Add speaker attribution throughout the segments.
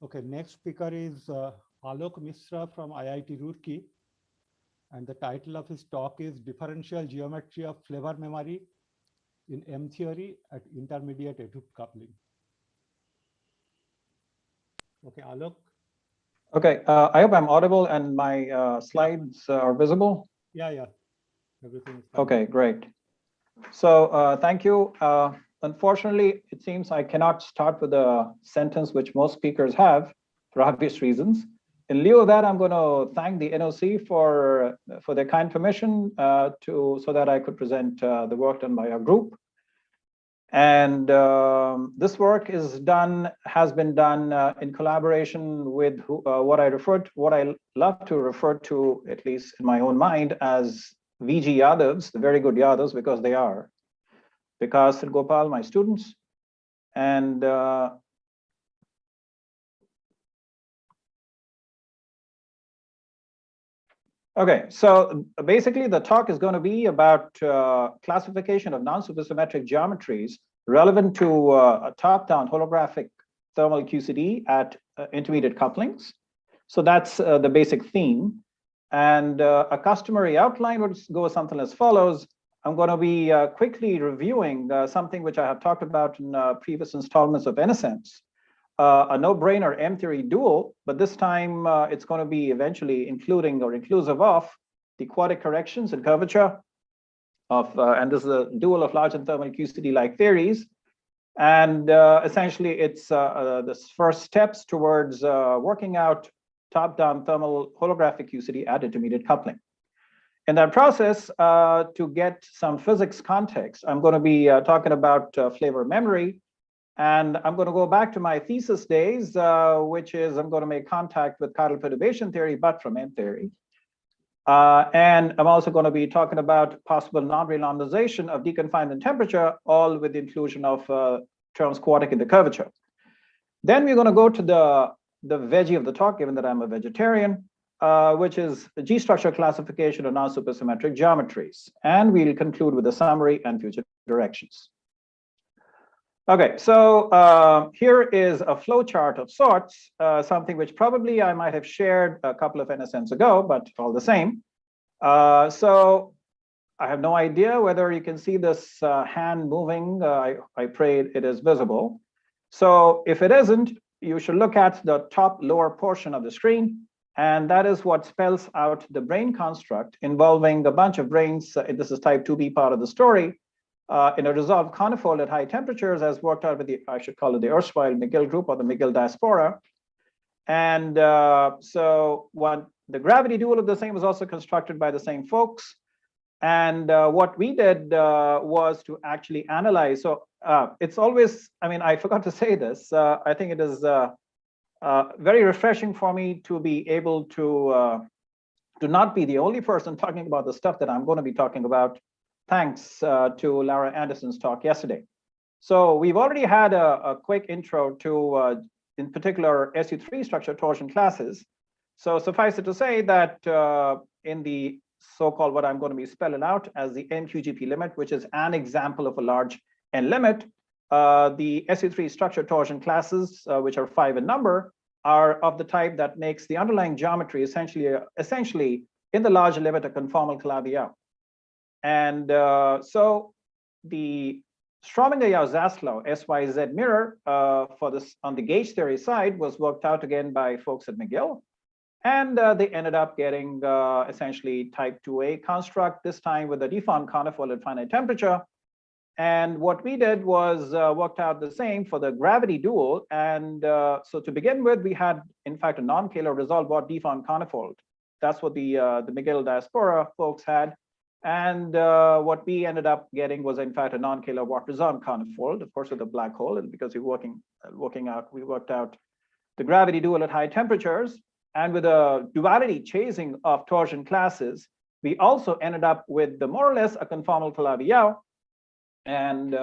Speaker 1: Okay, next speaker is Aalok Misra from IIT Roorkee, and the title of his talk is Differential Geometry of Flavor Memory in M Theory at Intermediate at Hooft Coupling. Okay, Aalok.
Speaker 2: Okay, I hope I'm audible and my slides are visible.
Speaker 1: Yeah, everything is fine.
Speaker 2: Okay, great. So thank you. Unfortunately, it seems I cannot start with a sentence which most speakers have for obvious reasons. In lieu of that, I'm going to thank the NOC for their kind permission so that I could present the work done by our group. And this work has been done in collaboration with what I love to refer to, at least in my own mind, as VG Yadavs, the very good Yadavs, because they are. Vikas and Gopal, my students. And okay, so basically the talk is going to be about classification of non-supersymmetric geometries relevant to a top-down holographic thermal QCD at intermediate couplings. So that's the basic theme. And a customary outline would go something as follows. I'm going to be quickly reviewing something which I have talked about in previous installments of NSMs. A no-brainer M-theory dual, but this time it's going to be eventually including or inclusive of the quadratic corrections and curvature of, and this is a dual of large and thermal QCD-like theories. And essentially, it's the first steps towards working out top-down thermal holographic QCD at intermediate coupling. In that process, to get some physics context, I'm going to be talking about flavor memory. And I'm going to go back to my thesis days, which is I'm going to make contact with chiral perturbation theory, but from M theory. And I'm also going to be talking about possible non-renormalization of deconfinement temperature, all with the inclusion of terms quadratic in the curvature. Then we're going to go to the veggie of the talk, given that I'm a vegetarian, which is the G-structure classification of non-supersymmetric geometries. And we'll conclude with a summary and future directions. Okay, so here is a flowchart of sorts, something which probably I might have shared a couple of NSMs ago, but all the same. So I have no idea whether you can see this hand moving. I pray it is visible. So if it isn't, you should look at the top lower portion of the screen. And that is what spells out the brane construct involving a bunch of branes. This is type 2b part of the story. In a resolved conifold at high temperatures, as worked out with the, I should call it the erstwhile McGill group or the McGill diaspora. And so the gravity dual of the same was also constructed by the same folks. And what we did was to actually analyze. So it's always, I mean, I forgot to say this. I think it is very refreshing for me to be able to not be the only person talking about the stuff that I'm going to be talking about. Thanks to Lara Anderson's talk yesterday. So we've already had a quick intro to, in particular, SU3 structure torsion classes. So suffice it to say that in the so-called what I'm going to be spelling out as the NQGP limit, which is an example of a large N limit, the SU3 structure torsion classes, which are 5 in number, are of the type that makes the underlying geometry essentially in the large limit a conformal Calabi-Yau. And so the Strominger-Yau-Zaslow SYZ mirror for this on the gauge theory side was worked out again by folks at McGill. And they ended up getting essentially type 2a construct, this time with a deformed conifold at finite temperature. And what we did was worked out the same for the gravity dual. And so to begin with, we had, in fact, a Nonkiller resolved Watt deformed conifold. That's what the McGill diaspora folks had. And what we ended up getting was, in fact, a Nonkiller Watt resolved conifold, of course, with a black hole, and because we worked out the gravity dual at high temperatures. And with a duality chasing of torsion classes, we also ended up with more or less a conformal Calabi-Yau. And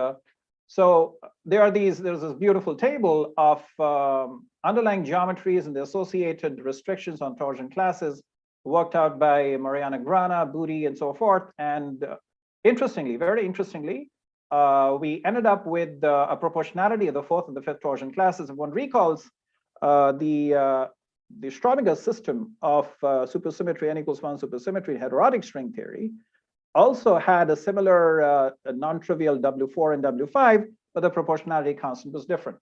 Speaker 2: so there's this beautiful table of underlying geometries and the associated restrictions on torsion classes worked out by Mariana Grana, Booty, and so forth. And interestingly, very interestingly, we ended up with a proportionality of the fourth and the fifth torsion classes. If one recalls the Schrödinger system of supersymmetry n equals 1 supersymmetry heterotic string theory also had a similar non-trivial W4 and W5, but the proportionality constant was different.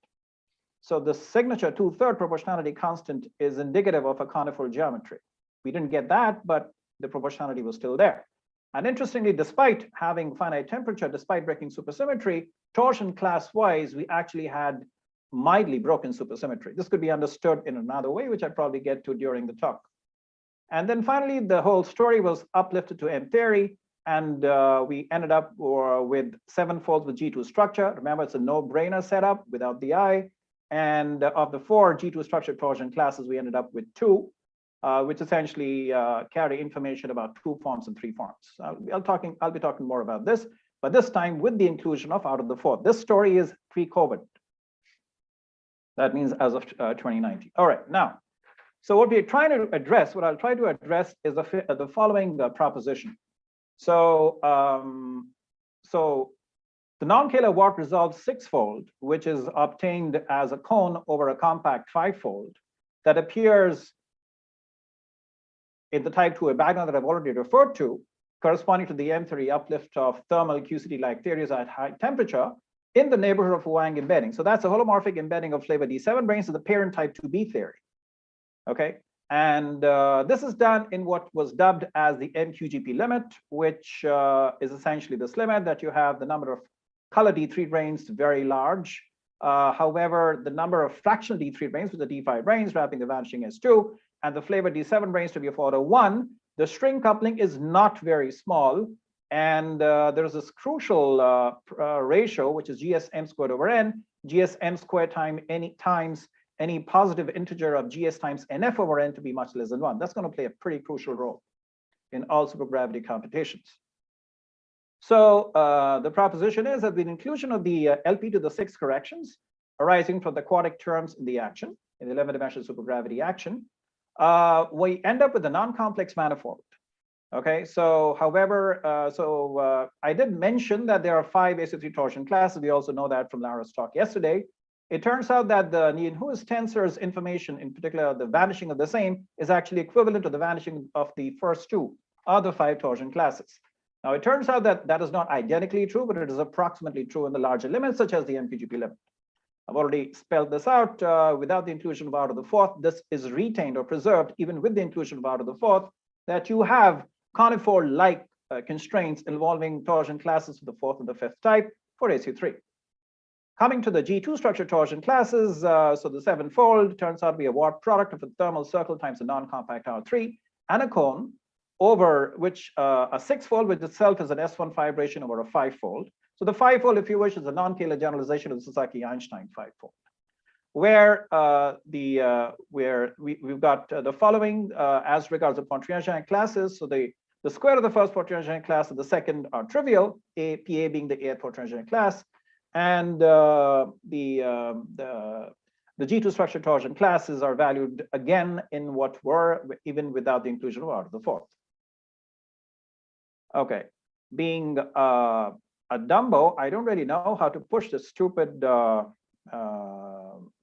Speaker 2: So the signature 2/3 proportionality constant is indicative of a coniform geometry. We didn't get that, but the proportionality was still there. And interestingly, despite having finite temperature, despite breaking supersymmetry, torsion class-wise, we actually had mildly broken supersymmetry. This could be understood in another way, which I'd probably get to during the talk. And then finally, the whole story was uplifted to M theory, and we ended up with 7 folds with G2 structure. Remember, it's a no-brainer setup without the I. And of the 4 G2 structure torsion classes, we ended up with 2, which essentially carry information about 2 forms and 3 forms. I'll be talking more about this, but this time with the inclusion of out of the 4. This story is pre-COVID. That means as of 2019. All right, now, so what we're trying to address, what I'll try to address is the following proposition. So, the Nonkiller warp resolves 6-fold, which is obtained as a cone over a compact 5-fold that appears in the type 2 background that I've already referred to, corresponding to the M theory uplift of thermal QCD-like theories at high temperature in the neighborhood of Wang embedding. So that's a holomorphic embedding of flavor D7 branes to the parent type 2B theory. Okay, and this is done in what was dubbed as the MQGP limit, which is essentially this limit that you have the number of color D3 branes very large. However, the number of fractional D3 branes with the D5 branes wrapping the vanishing S2 and the flavor D7 branes to be of order 1, the string coupling is not very small. And there's this crucial ratio, which is GSM squared over N, GSM squared times any positive integer of GS times NF over N to be much less than 1. That's going to play a pretty crucial role in all supergravity computations. So the proposition is that with inclusion of the LP to the 6 corrections arising from the quadratic terms in the action, in the 11-dimensional supergravity action, we end up with a non-complex manifold. Okay, so however, I did mention that there are 5 AC3 torsion classes. We also know that from Lara's talk yesterday. It turns out that the Nienhuis tensor's information, in particular the vanishing of the same, is actually equivalent to the vanishing of the first 2 of the 5 torsion classes. Now, it turns out that that is not identically true, but it is approximately true in the larger limits, such as the MQGP limit. I've already spelled this out. Without the inclusion of out of the 4th, this is retained or preserved, even with the inclusion of out of the 4th, that you have conifor-like constraints involving torsion classes of the 4th and the 5th type for AC3. Coming to the G2 structure torsion classes, so the 7-fold turns out to be a warp product of a thermal circle times a non-compact R3 and a cone over which a 6-fold, which itself is an S1 vibration over a 5-fold. So the 5-fold, if you wish, is a non-Kähler generalization of the Sasaki-Einstein 5-fold, where we've got the following as regards the Pontryagin classes. So the square of the first Pontryagin class and the second are trivial, PA being the 8th Pontryagin class, and the G2 structure torsion classes are valued again in what were even without the inclusion of out of the 4th. Okay, being a Dumbo, I don't really know how to push the stupid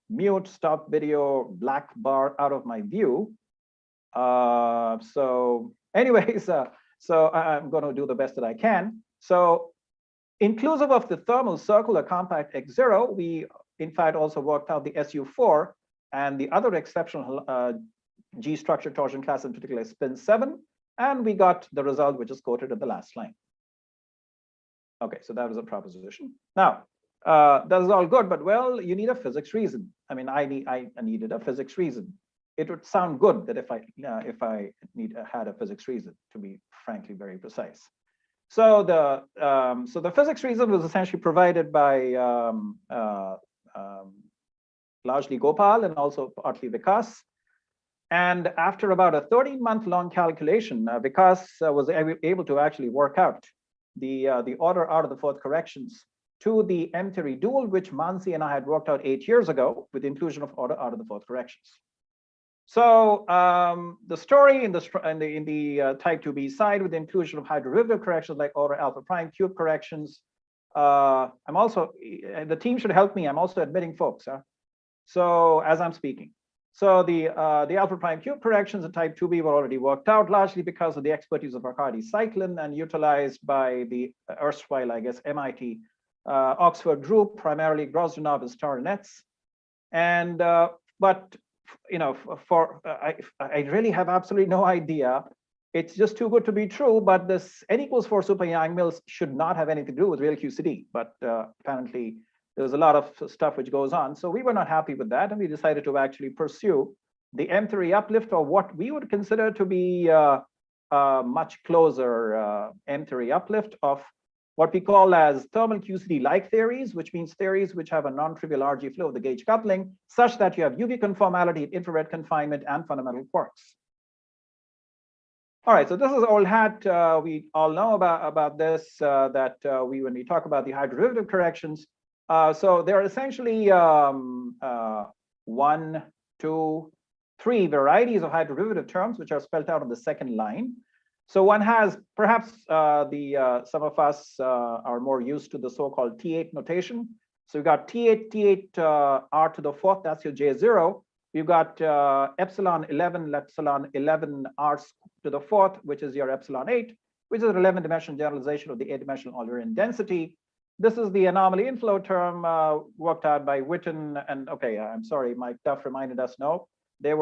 Speaker 2: mute stop video black bar out of my view. So anyways, so I'm going to do the best that I can. So inclusive of the thermal circular compact X0, we in fact also worked out the SU4 and the other exceptional G structure torsion class, in particular spin 7, and we got the result which is quoted at the last line. Okay, so that was a proposition. Now, that is all good, but well, you need a physics reason. I mean, I needed a physics reason. It would sound good that if I had a physics reason, to be frankly very precise. So the physics reason was essentially provided by largely Gopal and also partly Vikas. And after about a 13-month-long calculation, Vikas was able to actually work out the order out of the 4th corrections to the M theory dual, which Mansi and I had worked out 8 years ago with the inclusion of order out of the 4th corrections. So the story in the type 2B side with the inclusion of high derivative corrections like order alpha prime cube corrections. I'm also, the team should help me. I'm also admitting folks. So as I'm speaking. So the alpha prime cube corrections in type 2b were already worked out, largely because of the expertise of Arcadi Cyclin and utilized by the erstwhile, I guess, MIT Oxford group, primarily Grozdanov and Starinets. And but you know, I really have absolutely no idea. It's just too good to be true. But this n equals 4 super Yang-Mills should not have anything to do with real QCD. But apparently, there's a lot of stuff which goes on. So we were not happy with that, and we decided to actually pursue the M theory uplift, or what we would consider to be a much closer M theory uplift of what we call as thermal QCD-like theories, which means theories which have a non-trivial RG flow of the gauge coupling, such that you have UV conformality, infrared confinement, and fundamental quarks. All right, so this is old hat. We all know about this, when we talk about the hydroderivative corrections. So there are essentially 1, 2, 3 varieties of hydroderivative terms, which are spelled out on the second line. So one has, perhaps some of us are more used to the so-called T8 notation. So you've got T8 R to the 4th, that's your J0. You've got epsilon 11 R to the 4th, which is your epsilon 8, which is an 11-dimensional generalization of the 8-dimensional Eulerian density. This is the anomaly inflow term worked out by Witten, and okay, I'm sorry, Mike Duff reminded us, no, they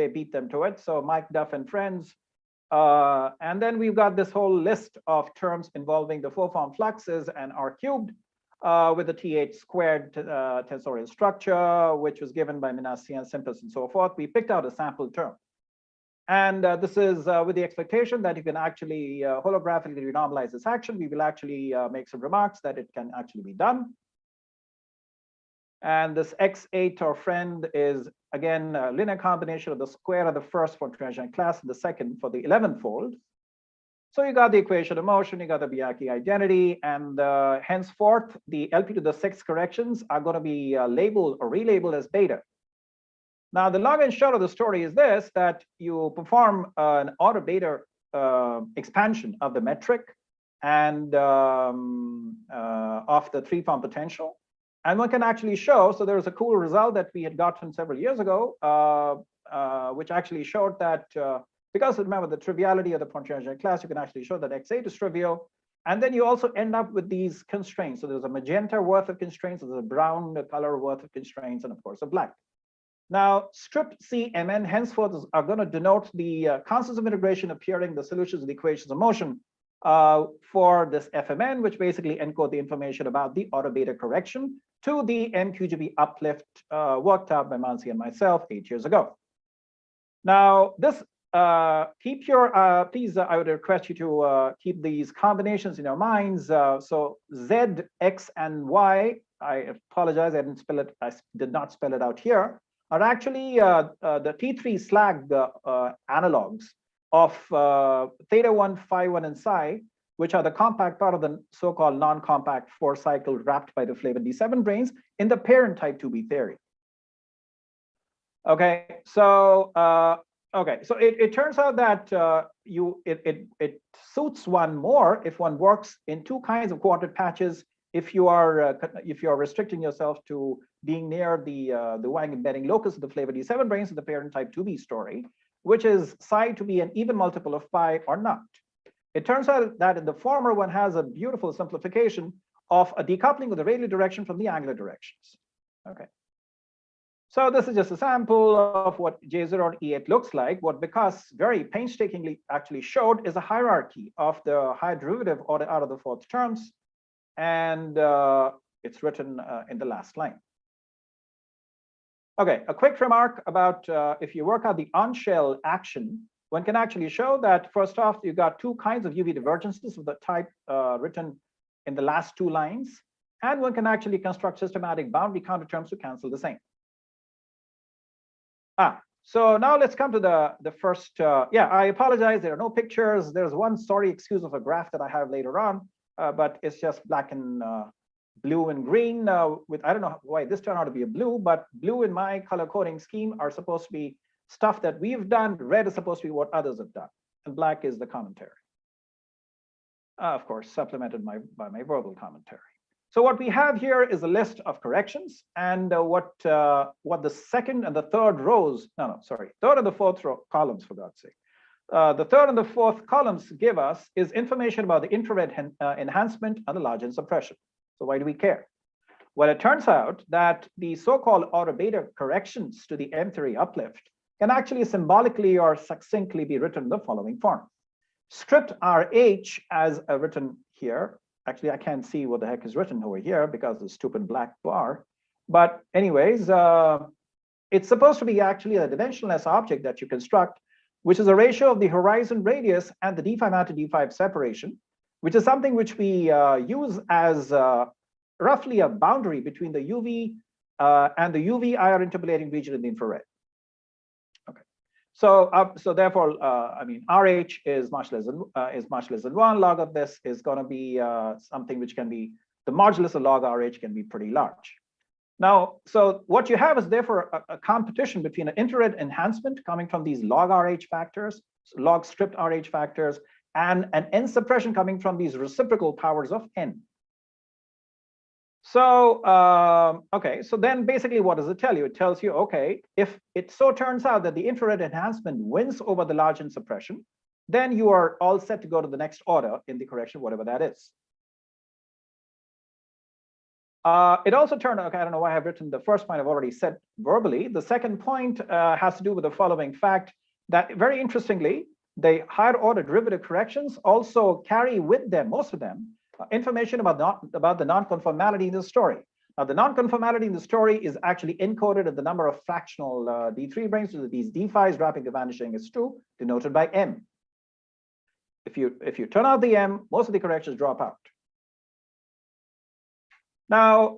Speaker 2: beat them to it. So Mike Duff and friends. And then we've got this whole list of terms involving the 4-form fluxes and R cubed with the T8 squared tensorial structure, which was given by Minassian, Simples, and so forth. We picked out a sample term. And this is with the expectation that you can actually holographically renormalize this action. We will actually make some remarks that it can actually be done. And this X8 or friend is, again, a linear combination of the square of the first for transition class and the second for the 11th fold. So you got the equation of motion, you got the Bianchi identity, and henceforth, the LP to the 6 corrections are going to be labeled or relabeled as beta. Now, the long and short of the story is this, that you perform an order beta expansion of the metric and of the 3-form potential. And one can actually show, so there's a cool result that we had gotten several years ago, which actually showed that, because remember the triviality of the Pointier's class, you can actually show that X8 is trivial. And then you also end up with these constraints. So there's a magenta worth of constraints, there's a brown color worth of constraints, and of course a black. Now, strip CMN henceforth are going to denote the constants of integration appearing in the solutions of the equations of motion for this FMN, which basically encode the information about the order beta correction to the MQGB uplift worked out by Mansi and myself 8 years ago. Now, this keep your please, I would request you to keep these combinations in your minds. So Z, X, and Y, I apologize, I did not spell it out here, are actually the T3 slag analogs of theta 1, phi 1, and psi, which are the compact part of the so-called non-compact 4-cycle wrapped by the flavor D7 branes in the parent type 2b theory. Okay, so it turns out that it suits one more if one works in 2 kinds of coordinate patches. If you are restricting yourself to being near the Wang embedding locus of the flavor D7 branes in the parent type 2b story, which is psi to be an even multiple of pi or not. It turns out that in the former, one has a beautiful simplification of a decoupling of the radial direction from the angular directions. Okay. So this is just a sample of what J0 and E8 looks like. What Vikas very painstakingly actually showed is a hierarchy of the higher derivative order out of the 4th terms. And it's written in the last line. Okay, a quick remark about if you work out the on-shell action, one can actually show that first off, you've got 2 kinds of UV divergences of the type written in the last 2 lines. And one can actually construct systematic boundary counter terms to cancel the same. So now let's come to the first, yeah, I apologize, there are no pictures. There's one sorry excuse of a graph that I have later on, but it's just black and blue and green with, I don't know why this turned out to be a blue, but blue in my color coding scheme are supposed to be stuff that we've done. Red is supposed to be what others have done, and black is the commentary. Of course, supplemented by my verbal commentary. So what we have here is a list of corrections, and what the second and the third rows, third and the fourth columns, for God's sake. The third and the fourth columns give us is information about the infrared enhancement and the large suppression. So why do we care? Well, it turns out that the so-called order beta corrections to the M theory uplift can actually symbolically or succinctly be written in the following form. Script RH as written here. Actually, I can't see what the heck is written over here because of the stupid black bar. But anyways, it's supposed to be actually a dimensionless object that you construct, which is a ratio of the horizon radius and the d5 to d5 separation, which is something which we use as roughly a boundary between the UV and the UV IR interpolating region in the infrared. Okay, so therefore, I mean, RH is much less than 1. Log of this is going to be something which can be the modulus of log RH can be pretty large. Now, so what you have is therefore a competition between an infrared enhancement coming from these log RH factors, log stripped RH factors, and an N suppression coming from these reciprocal powers of N. So, okay, so then basically what does it tell you? It tells you, okay, if it so turns out that the infrared enhancement wins over the large N suppression, then you are all set to go to the next order in the correction, whatever that is. It also turned out, okay, I don't know why I've written the first point I've already said verbally. The second point has to do with the following fact that, very interestingly, the higher order derivative corrections also carry with them, most of them, information about the non-conformality in the story. Now, the non-conformality in the story is actually encoded in the number of fractional D3 branes, so these D5s rapidly vanishing as 2, denoted by M. If you turn out the M, most of the corrections drop out. Now,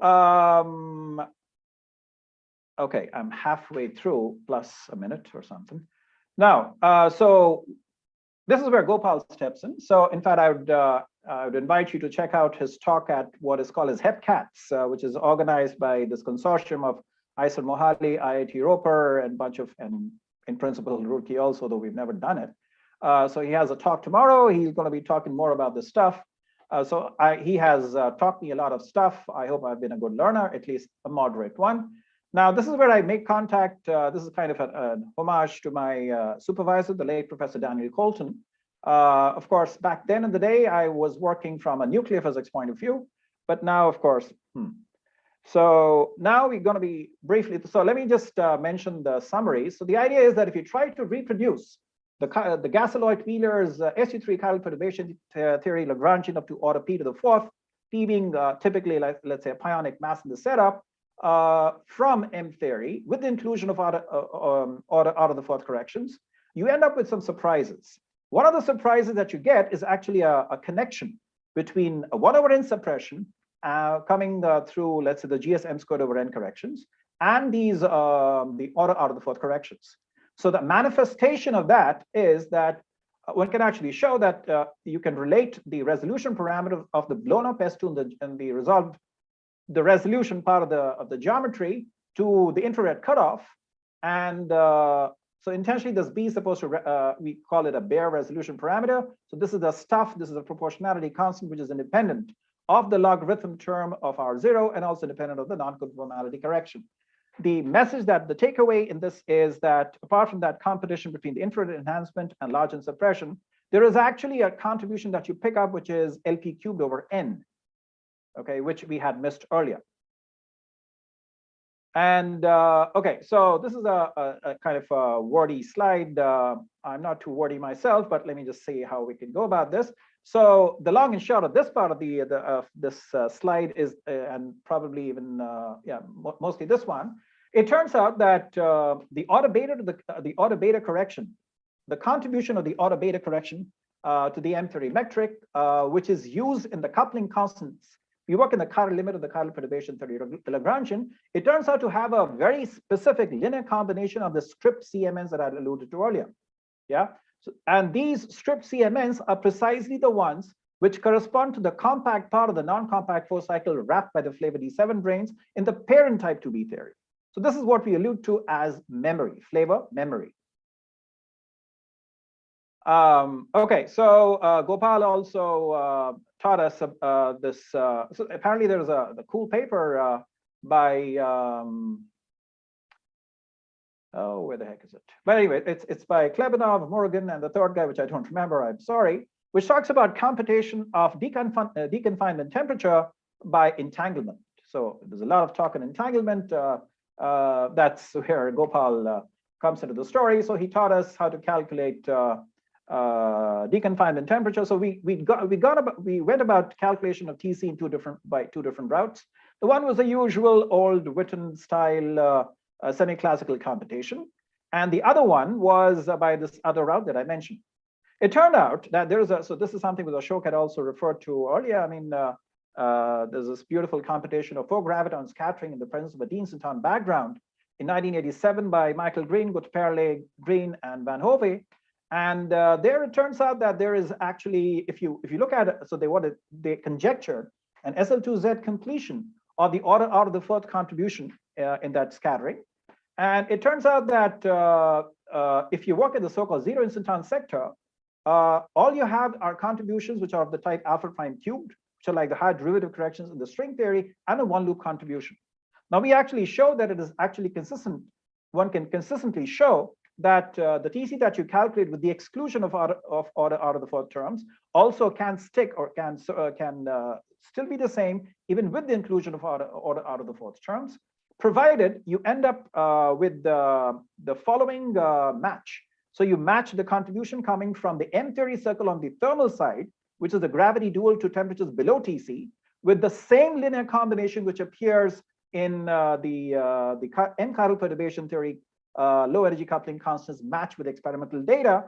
Speaker 2: okay, I'm halfway through, plus a minute or something. Now, so this is where Gopal steps in. So in fact, I would invite you to check out his talk at what is called as HEPCATS, which is organized by this consortium of IISER-Mohali, IIT Roorkee, and bunch of, and in principle, Roorkee also, though we've never done it. So he has a talk tomorrow. He's going to be talking more about this stuff. So he has taught me a lot of stuff. I hope I've been a good learner, at least a moderate one. Now, this is where I make contact. This is kind of an homage to my supervisor, the late Professor Daniel Colton. Of course, back then in the day, I was working from a nuclear physics point of view, but now, of course, So now we're going to be briefly, so let me just mention the summary. So the idea is that if you try to reproduce the Gasoloid-Wheeler's SU3 chiral perturbation theory Lagrangian up to order P to the 4th, P being typically, like, let's say, a pionic mass in the setup, from M theory with the inclusion of order out of the 4th corrections, you end up with some surprises. One of the surprises that you get is actually a connection between a 1/n suppression coming through, let's say, the GSM squared over n corrections and these the order out of the 4th corrections. So the manifestation of that is that one can actually show that you can relate the resolution parameter of the blown up S2 and the resolved, the resolution part of the geometry to the infrared cutoff. And so intentionally, this B is supposed to, we call it a bare resolution parameter. So this is the stuff, this is a proportionality constant, which is independent of the logarithm term of R0 and also independent of the non-conformality correction. The message that the takeaway in this is that apart from that competition between the infrared enhancement and large N suppression, there is actually a contribution that you pick up, which is LP cubed over N, okay, which we had missed earlier. And okay, so this is a kind of a wordy slide. I'm not too wordy myself, but let me just see how we can go about this. So the long and short of this part of this slide is, and probably even yeah, mostly this one. It turns out that the order beta to the order beta correction, the contribution of the order beta correction to the M theory metric, which is used in the coupling constants. You work in the chiral limit of the chiral perturbation theory, the Lagrangian, it turns out to have a very specific linear combination of the stripped CMNs that I alluded to earlier. Yeah, so, and these stripped CMNs are precisely the ones which correspond to the compact part of the non-compact 4-cycle wrapped by the flavor D7 branes in the parent type 2B theory. So this is what we allude to as memory, flavor memory. Okay, so Gopal also taught us this. So apparently there was the cool paper by oh, where the heck is it? But anyway, it's by Klebanov, Morgan, and the third guy, which I don't remember. I'm sorry. Which talks about computation of deconfinement temperature by entanglement. So there's a lot of talk on entanglement. That's where Gopal comes into the story. So he taught us how to calculate deconfinement temperature. So we went about calculation of TC in by two different routes. The one was the usual old Witten style semi-classical computation, and the other one was by this other route that I mentioned. It turned out that there is so this is something that Ashok had also referred to earlier. I mean, there's this beautiful computation of 4 graviton scattering in the presence of a Dean-Sinton background in 1987 by Michael Green, 𝗬𝗀𝗀, Green, and Van Hove. And there it turns out that there is actually, if you look at it, so they conjectured an SL2Z completion of the order out of the fourth contribution in that scattering. And it turns out that if you work in the so-called zero instanton sector, all you have are contributions which are of the type alpha prime cubed, which are like the high derivative corrections in the string theory, and a one loop contribution. Now we actually show that it is actually consistent. One can consistently show that the TC that you calculate with the exclusion of order out of the fourth terms also can stick or can still be the same even with the inclusion of order out of the fourth terms, provided you end up with the following match. So you match the contribution coming from the M theory circle on the thermal side, which is the gravity dual to temperatures below TC, with the same linear combination which appears in the M chiral perturbation theory low energy coupling constants matched with experimental data,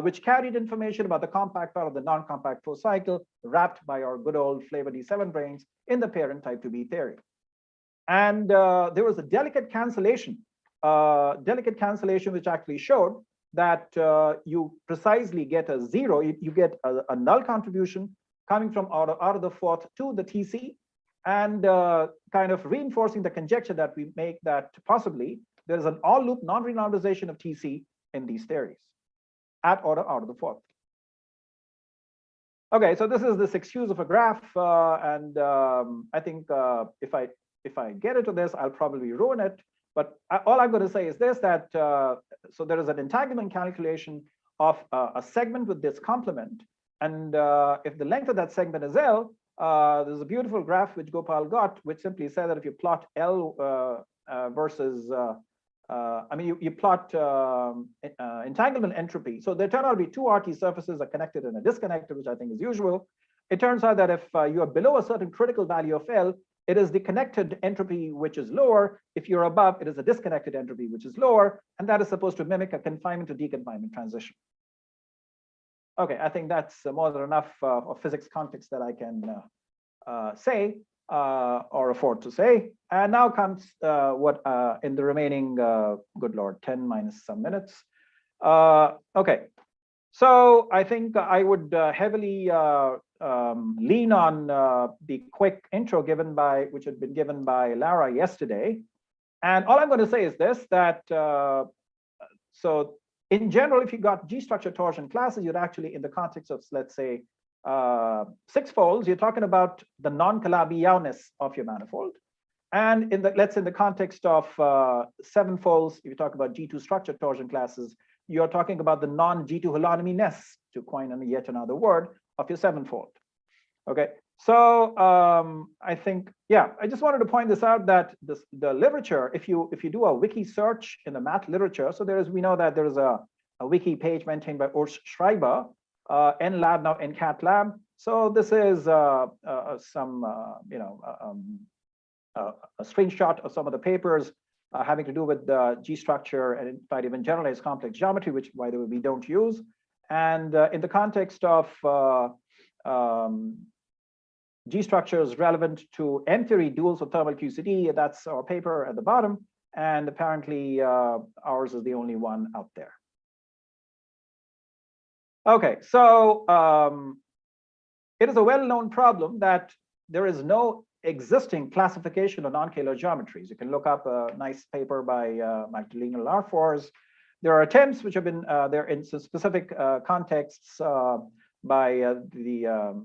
Speaker 2: which carried information about the compact part of the non-compact flow cycle wrapped by our good old flavor D7 brains in the parent type 2b theory. And there was a delicate cancellation which actually showed that you precisely get a zero, you get a null contribution coming from out of the fourth to the TC, and kind of reinforcing the conjecture that we make that possibly there is an all loop non-renormalization of TC in these theories at order out of the fourth. Okay, so this is this excuse of a graph, and I think if I get into this, I'll probably ruin it. But all I'm going to say is this, that so there is an entanglement calculation of a segment with this complement. And if the length of that segment is L, there's a beautiful graph which Gopal got, which simply said that if you plot L versus, I mean, you plot entanglement entropy. So there turn out to be two RT surfaces, a connected and a disconnected, which I think is usual. It turns out that if you are below a certain critical value of L, it is the connected entropy which is lower. If you're above, it is a disconnected entropy which is lower, and that is supposed to mimic a confinement to deconfinement transition. Okay, I think that's more than enough of physics context that I can say or afford to say. And now comes what in the remaining, good Lord, 10 minus some minutes. Okay, so I think I would heavily lean on the quick intro which had been given by Lara yesterday. And all I'm going to say is this, that so in general, if you got G-structure torsion classes, you'd actually, in the context of, let's say, 6 folds, you're talking about the non-𝗬𝗀𝗀ness of your manifold. And in the, let's say in the context of 7 folds, if you talk about G2 structure torsion classes, you're talking about the non-G2 holonomy-ness, to coin yet another word, of your 7-fold. Okay, so I think, yeah, I just wanted to point this out, that the literature, if you do a wiki search in the math literature, so we know that there is a wiki page maintained by Urs Schreiber, NLab, now NCAT Lab. So this is some a screenshot of some of the papers having to do with the G structure and in fact even generalized complex geometry, which by the way we don't use. And in the context of G structures relevant to M theory duals of thermal QCD, that's our paper at the bottom. And apparently ours is the only one out there. Okay, so it is a well-known problem that there is no existing classification of non-Kähler geometries. You can look up a nice paper by Magdalena Larfors. There are attempts which have been there in some specific contexts by the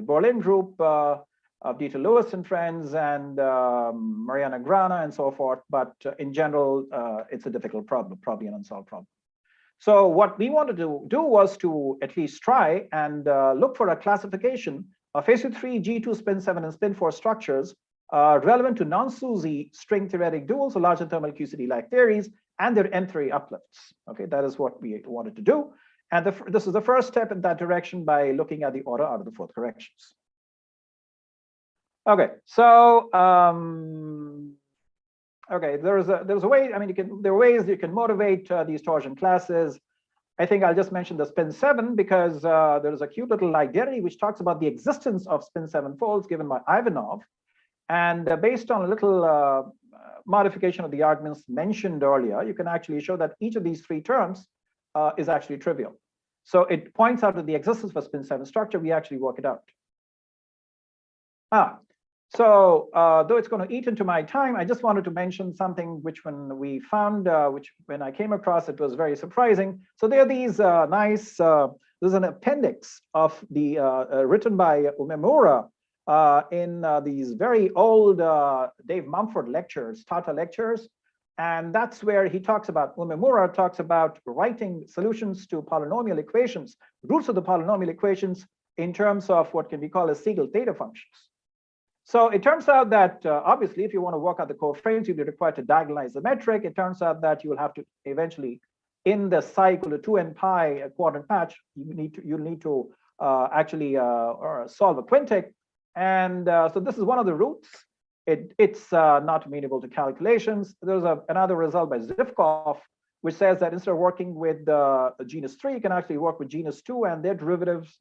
Speaker 2: Berlin group of Dieter Lewis and friends and Mariana Grana and so forth. But in general, it's a difficult problem, probably an unsolved problem. So what we wanted to do was to at least try and look for a classification of SU3, G2, spin 7, and spin 4 structures relevant to non-SUSY string theoretic duals or larger thermal QCD-like theories and their M3 uplifts. Okay, that is what we wanted to do. And this is the first step in that direction by looking at the order out of the fourth corrections. Okay, so okay, there's a way. I mean, there are ways you can motivate these torsion classes. I think I'll just mention the spin 7 because there is a cute little identity which talks about the existence of spin 7 folds given by Ivanov, and based on a little modification of the arguments mentioned earlier, you can actually show that each of these three terms is actually trivial. So it points out that the existence of a spin 7 structure, we actually work it out. So though it's going to eat into my time, I just wanted to mention something which when we found, which when I came across, it was very surprising. So there are these nice, there's an appendix of the written by Umemura in these very old Dave Mumford lectures, Tata lectures. And that's where he talks about, Umemura talks about writing solutions to polynomial equations, roots of the polynomial equations in terms of what can be called as Siegel theta functions. So it turns out that obviously, if you want to work out the coefficients, you'll be required to diagonalize the metric. It turns out that you will have to eventually, in the psi equal to 2n pi quadrant patch, you'll need to actually solve a quintic. And so this is one of the roots. It's not amenable to calculations. There's another result by Zivkov, which says that instead of working with genus 3, you can actually work with genus 2 and their derivatives.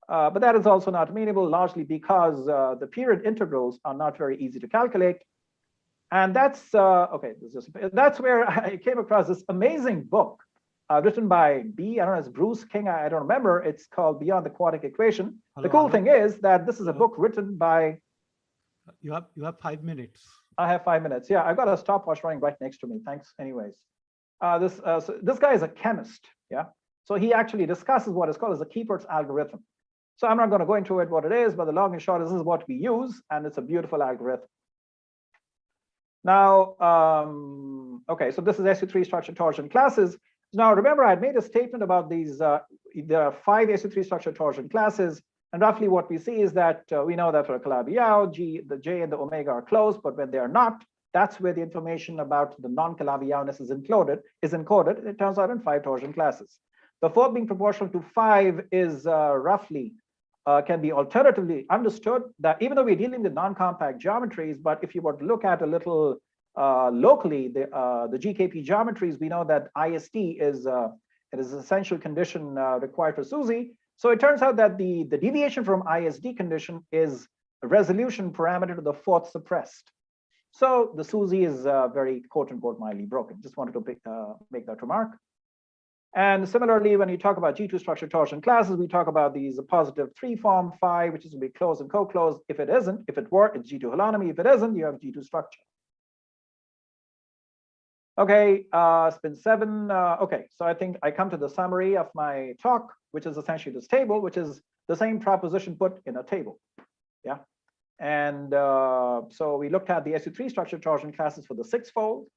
Speaker 2: But that is also not amenable, largely because the period integrals are not very easy to calculate. And that's okay. That's where I came across this amazing book written by I don't know, it's Bruce King. I don't remember. It's called Beyond the Quadratic Equation. The cool thing is that this is a book written by.
Speaker 1: You have 5 minutes.
Speaker 2: I have 5 minutes. Yeah, I got a stopwatch running right next to me. Thanks, anyways. So this guy is a chemist. Yeah. So he actually discusses what is called as the Keeper's algorithm. So I'm not going to go into it what it is, but the long and short is this is what we use, and it's a beautiful algorithm. Now, okay, so this is SU3 structure torsion classes. Now, remember, I made a statement about these. There are 5 SU3 structure torsion classes, and roughly what we see is that we know that for Calabi-Yau, the J and the omega are closed, but when they are not, that's where the information about the non-Calabi-Yauness is encoded. It turns out in 5 torsion classes. The fourth being proportional to 5 is roughly can be alternatively understood that even though we're dealing with non-compact geometries, but if you were to look at a little locally, the GKP geometries, we know that IST is it is an essential condition required for SUSY. So it turns out that the deviation from ISD condition is a resolution parameter to the fourth suppressed. So the SUSY is very quote unquote mildly broken. Just wanted to make that remark. And similarly, when you talk about G2 structure torsion classes, we talk about these positive 3 form phi, which is going to be closed and co-closed. If it isn't, if it were, it's G2 holonomy. If it isn't, you have G2 structure. Okay, spin 7. Okay, so I think I come to the summary of my talk, which is essentially this table, which is the same proposition put in a table. Yeah. And so we looked at the SU3 structure torsion classes for the 6-fold,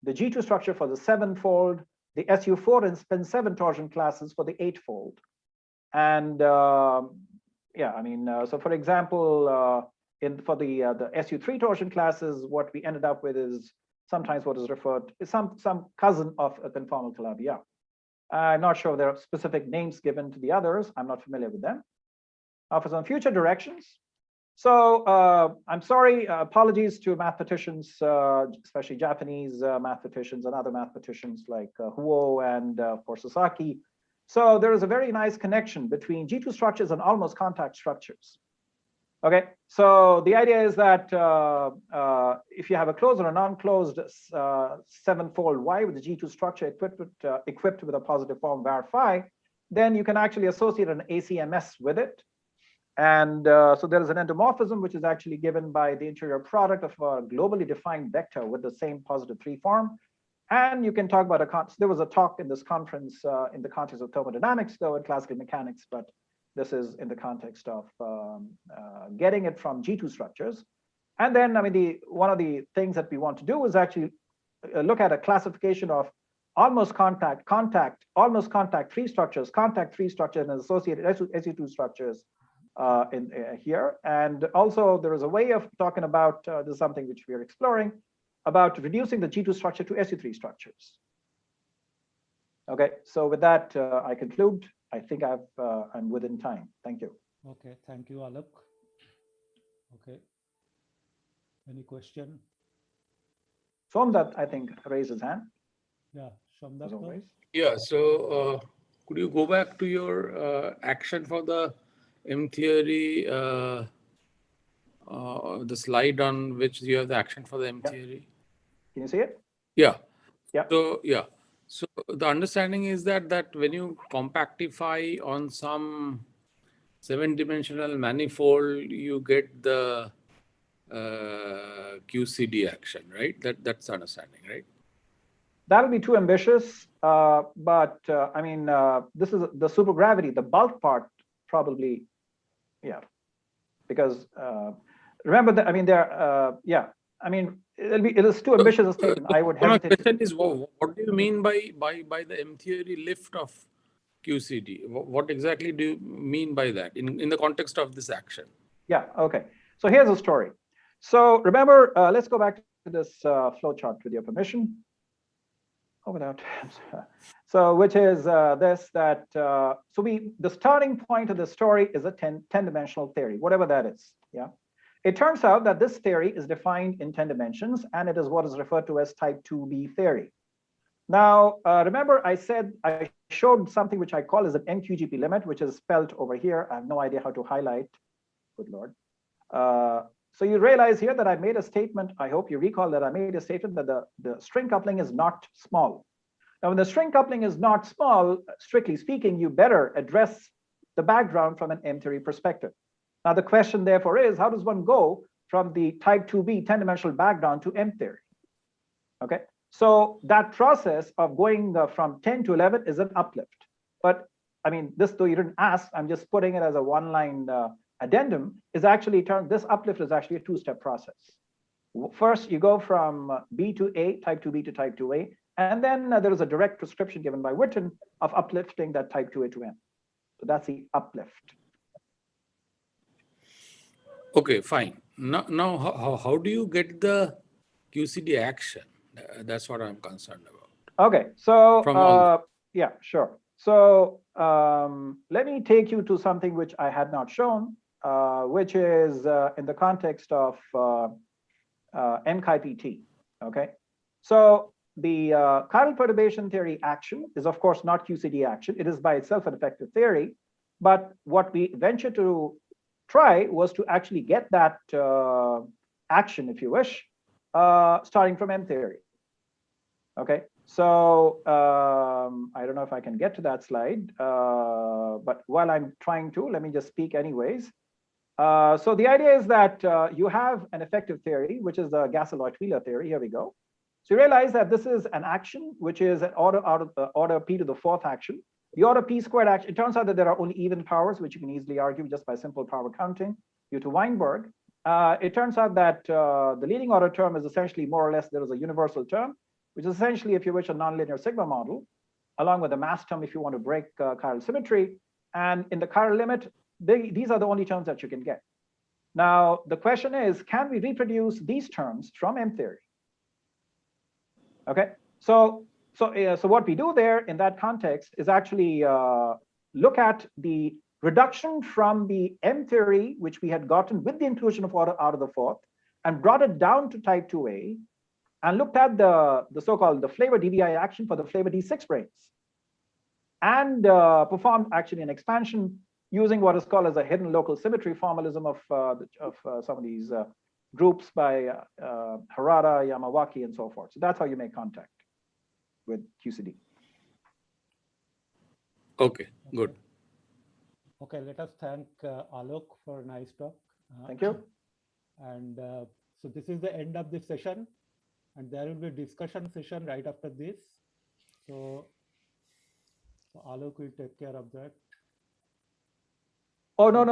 Speaker 2: the G2 structure for the 7-fold, the SU4 and spin 7 torsion classes for the 8-fold. And yeah, I mean, so for example, for the SU3 torsion classes, what we ended up with is sometimes what is referred to some cousin of a conformal Calabi-Yau. I'm not sure there are specific names given to the others. I'm not familiar with them. For some future directions. So I'm sorry, apologies to mathematicians, especially Japanese mathematicians and other mathematicians like Huo and for Sasaki. So there is a very nice connection between G2 structures and almost contact structures. Okay, so the idea is that if you have a closed or a non-closed 7-fold Y with the G2 structure equipped with a positive form var phi, then you can actually associate an ACMS with it. And so there is an endomorphism, which is actually given by the interior product of a globally defined vector with the same positive 3 form. And you can talk about there was a talk in this conference in the context of thermodynamics, though in classical mechanics, but This is in the context of getting it from G2 structures. And then, I mean, one of the things that we want to do is actually look at a classification of almost contact, almost contact-free structures, contact-free structures, and associated SU2 structures in here. And also, there is a way of talking about, this is something which we are exploring, about reducing the G2 structure to SU3 structures. Okay, so with that, I conclude. I think I'm within time. Thank you.
Speaker 1: Okay, thank you, Aalok. Okay. Any question?
Speaker 2: Somdat, I think, raised his hand.
Speaker 1: Yeah, Somdat.
Speaker 3: Yeah, so could you go back to your action for the M theory, the slide on which you have the action for the M theory?
Speaker 2: Can you see it?
Speaker 3: Yeah.
Speaker 2: Yeah.
Speaker 3: So, yeah. So the understanding is that when you compactify on some 7-dimensional manifold, you get the QCD action, right? That's the understanding, right?
Speaker 2: That'll be too ambitious, but I mean, this is the supergravity, the bulk part, probably, yeah, because remember that, I mean, yeah, I mean, it is too ambitious a statement. I would hesitate.
Speaker 3: My question is, what do you mean by the M theory lift of QCD? What exactly do you mean by that in the context of this action?
Speaker 2: Yeah, okay. So here's the story. So remember, let's go back to this flowchart with your permission. Oh, without. So which is this, that, so the starting point of the story is a 10-dimensional theory, whatever that is, yeah. It turns out that this theory is defined in 10 dimensions, and it is what is referred to as type 2B theory. Now, remember I said, I showed something which I call as an NQGP limit, which is spelled over here. I have no idea how to highlight, good Lord. So you realize here that I made a statement. I hope you recall that I made a statement that the string coupling is not small. Now, when the string coupling is not small, strictly speaking, you better address the background from an M theory perspective. Now, the question therefore is, how does one go from the type 2B 10-dimensional background to M theory? Okay, so that process of going from 10 to 11 is an uplift. But I mean, this, though you didn't ask, I'm just putting it as a one-line addendum, is actually this uplift is actually a two-step process. First, you go from B to A, type 2B to type 2A, and then there is a direct prescription given by Witten of uplifting that type 2A to M. So that's the uplift.
Speaker 3: Okay, fine. Now how do you get the QCD action? That's what I'm concerned about.
Speaker 2: Okay, so yeah, sure. So let me take you to something which I had not shown, which is in the context of NCIPT. Okay, so the chiral perturbation theory action is, of course, not QCD action. It is by itself an effective theory. But what we ventured to try was to actually get that action, if you wish, starting from M theory. Okay, so I don't know if I can get to that slide, but while I'm trying to, let me just speak anyways. So the idea is that you have an effective theory, which is the Gasser-Leut-Wheeler theory. Here we go. So you realize that this is an action, which is an order P to the 4th action. The order P squared action, it turns out that there are only even powers, which you can easily argue just by simple power counting due to Weinberg. It turns out that the leading order term is essentially more or less, there is a universal term, which is essentially, if you wish, a nonlinear sigma model, along with a mass term if you want to break chiral symmetry. And in the chiral limit, these are the only terms that you can get. Now, the question is, can we reproduce these terms from M theory? Okay, so what we do there in that context is actually look at the reduction from the M theory, which we had gotten with the inclusion of order out of the 4th, and brought it down to type 2A, and looked at the so-called the flavor DBI action for the flavor D6 branes, and performed actually an expansion using what is called as a hidden local symmetry formalism of some of these groups by Harada, Yamawaki, and so forth. So that's how you make contact with QCD.
Speaker 3: Okay, good.
Speaker 1: Okay, let us thank Aalok for a nice talk.
Speaker 2: Thank you.
Speaker 1: And so this is the end of this session, and there will be a discussion session right after this. So Aalok will take care of that.
Speaker 2: Oh, no, no.